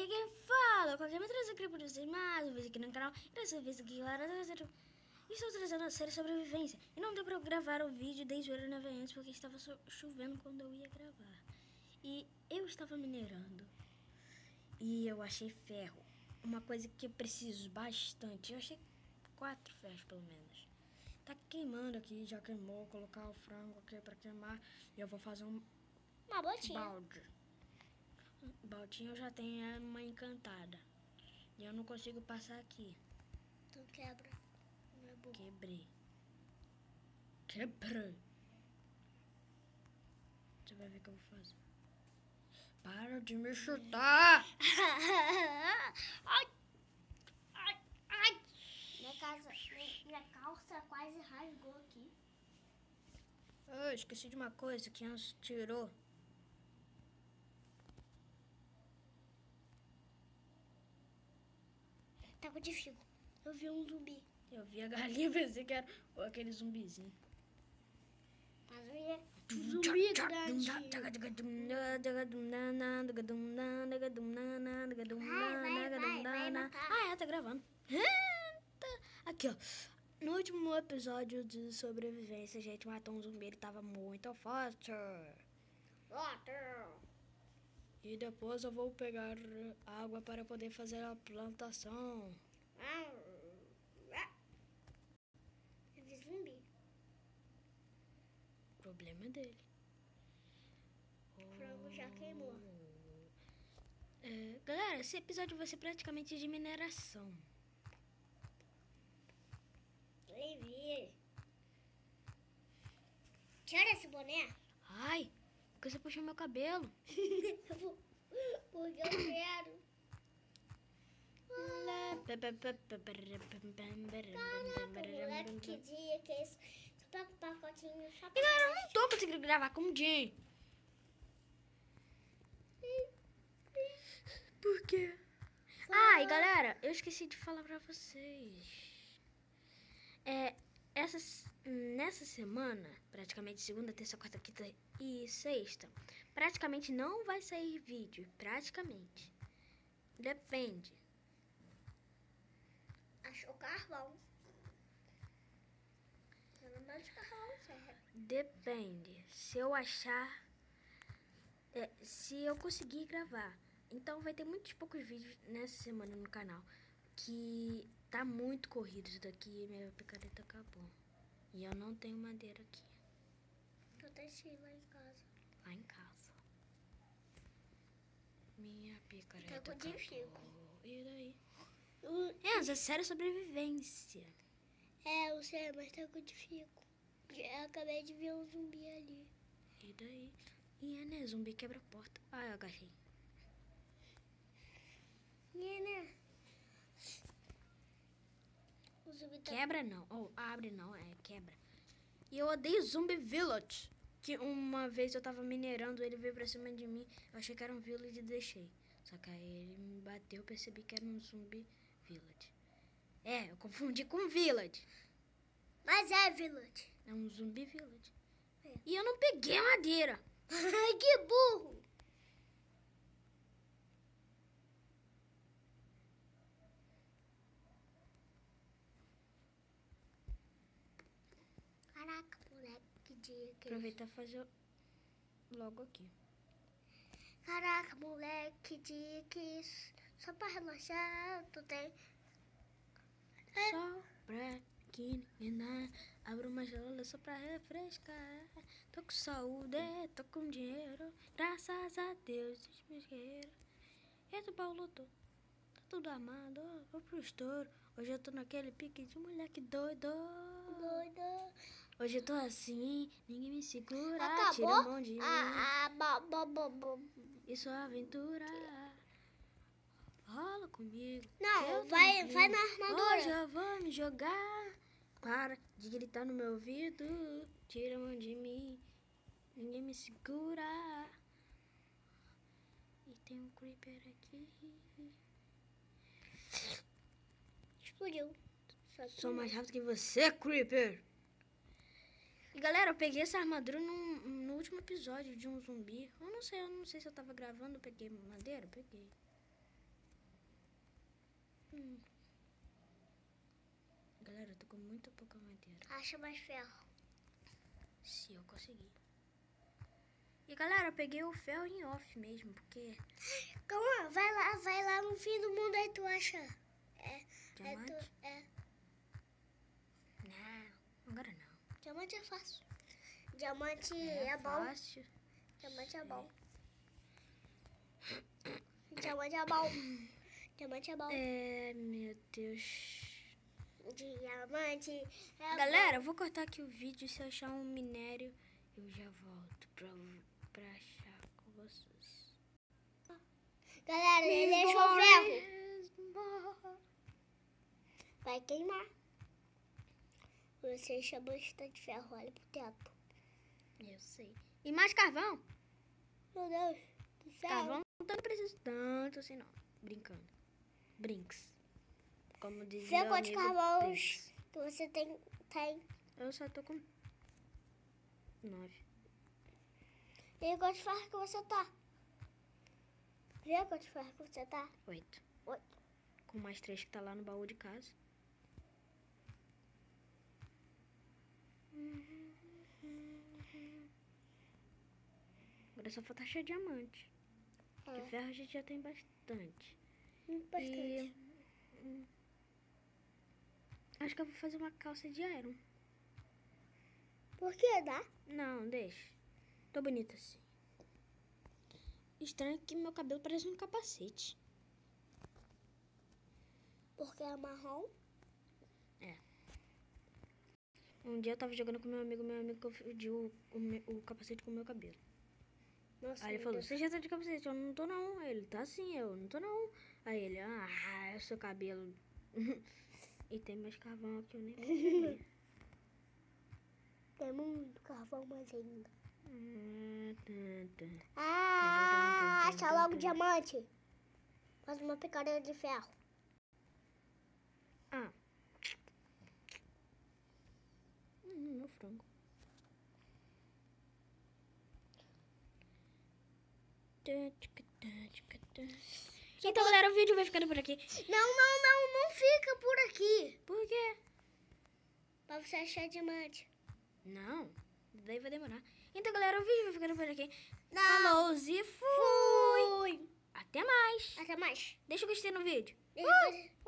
aí quem fala? Qualquer me trazer aqui por vocês mais, eu vou aqui no canal. Dessa vez aqui, galera, estou trazendo a série sobrevivência. E não deu pra eu gravar o vídeo desde o ano antes porque estava chovendo quando eu ia gravar. E eu estava minerando. E eu achei ferro. Uma coisa que eu preciso bastante. Eu achei 4 ferros pelo menos. Tá queimando aqui, já queimou. Vou colocar o frango aqui pra queimar. E eu vou fazer uma botinha. Balde. Baldinho eu já tenho uma encantada. E eu não consigo passar aqui. Então quebra. Não é bom. Quebrei. Quebrei. Você vai ver o que eu vou fazer. Para de me chutar! Ai! Ai! Ai! Minha calça quase rasgou aqui. Eu esqueci de uma coisa que Anso tirou. Tá com desfigo. Eu vi um zumbi. Eu vi a galinha, pensei que era aquele zumbizinho. Mas eu ia... Zumbi grande. Vai matar. Ah, é, tá gravando. Aqui, ó. No último episódio de sobrevivência, a gente matou um zumbi, ele tava muito forte. E depois eu vou pegar água para poder fazer a plantação. Eu vi zumbi. O problema é dele. O frango já queimou. Galera, esse episódio vai ser praticamente de mineração. Levi. Tira esse boné. Ai, porque você puxou meu cabelo. Porque eu quero. Moleque, que dia que é isso? Só pega um pacotinho. Só E galera, eu não tô conseguindo gravar com o Jim. Por quê? Ah, e galera, eu esqueci de falar pra vocês. Nessa semana, praticamente segunda, terça, quarta, quinta e sexta, praticamente não vai sair vídeo. Praticamente. Depende. Achou carvão. Eu não dou de carvão, sério. Depende. Se eu achar... se eu conseguir gravar. Então vai ter muitos poucos vídeos nessa semana no canal. Que tá muito corrido isso daqui e minha picareta acabou. E eu não tenho madeira aqui. Eu deixei lá em casa. Lá em casa. Minha picareta Tá com acabou. desfigo. E daí? É sério sobrevivência. Eu sei, mas tá com desfigo. Eu acabei de ver um zumbi ali. E daí? E né? Zumbi quebra a porta. Ah, eu agachei. Nina. O zumbi tá... Quebra não. Abre não, quebra. E eu odeio Zumbi Village. Que uma vez eu tava minerando, ele veio pra cima de mim. Eu achei que era um village e deixei. Só que aí ele me bateu, eu percebi que era um Zumbi Village. Eu confundi com Village. Mas é village. É um Zumbi Village. E eu não peguei a madeira. Que burro. Caraca, moleque, que dia que Aproveitar e fazer logo aqui. Caraca, moleque, que dia que isso. Só pra relaxar, tu tem... Só pra que ninguém abra uma geladeira só pra refrescar. Tô com saúde, tô com dinheiro. Graças a Deus, meus guerreiros. Esse Paulo tá tudo amado, vou pro estouro. Hoje eu tô naquele pique de moleque doido. Hoje eu tô assim, ninguém me segura. Acabou? Tira a mão de mim. Isso é aventura. Rola comigo. Não, vai na armadura. Hoje eu vou me jogar. Para de gritar no meu ouvido. Tira a mão de mim. Ninguém me segura. E tem um creeper aqui. Explodiu. Sou mais rápido que você, creeper. E galera, eu peguei essa armadura no último episódio de um zumbi. Eu não sei se eu tava gravando, eu peguei madeira, peguei. Galera, eu tô com muito pouca madeira. Acha mais ferro. Se eu conseguir. E galera, eu peguei o ferro em off mesmo, porque... Calma, vai lá no fim do mundo aí tu acha. Diamante? É. Não, agora não. Diamante é fácil. Diamante é bom. Fácil. Diamante é bom. Diamante é bom. Diamante é bom. Meu Deus. Diamante é Galera, eu vou cortar aqui o vídeo. Se eu achar um minério, eu já volto pra achar com vocês. bom. Galera, ele deixou o ferro. Vai queimar. Você deixa bastante ferro, olha pro teto. Eu sei. E mais carvão? Meu Deus do céu. Carvão não preciso tanto assim, não. Brincando. Brinks. Como diz Vê meu quantos amigo carvões Brinks. que você tem. Eu só tô com 9. E quantos ferros que você tá? Vê quantos ferros que você tá? 8. 8. Com mais 3 que tá lá no baú de casa. Agora só falta achar diamante. De ferro a gente já tem bastante. Bastante. Acho que eu vou fazer uma calça de iron. Por que dá? Não, deixa. Tô bonita assim. Estranho que meu cabelo parece um capacete. Porque é marrom. Um dia eu tava jogando com meu amigo confundiu o capacete com o meu cabelo. Nossa, Aí ele falou, você já tá de capacete? Eu não tô não. Aí ele, tá assim, eu não tô não. Aí ele, é o seu cabelo. E tem mais carvão aqui, eu nem peguei. Tem muito carvão mais ainda. Ah, Acha logo o diamante. Faz uma picareta de ferro. No frango. Então, galera, o vídeo vai ficando por aqui. Não fica por aqui. Por quê? Pra você achar diamante. Não, daí vai demorar. Então, galera, o vídeo vai ficando por aqui. Não. Falou e fui! Fui. Até mais! Até mais. Deixa o gostei no vídeo. Deixa eu-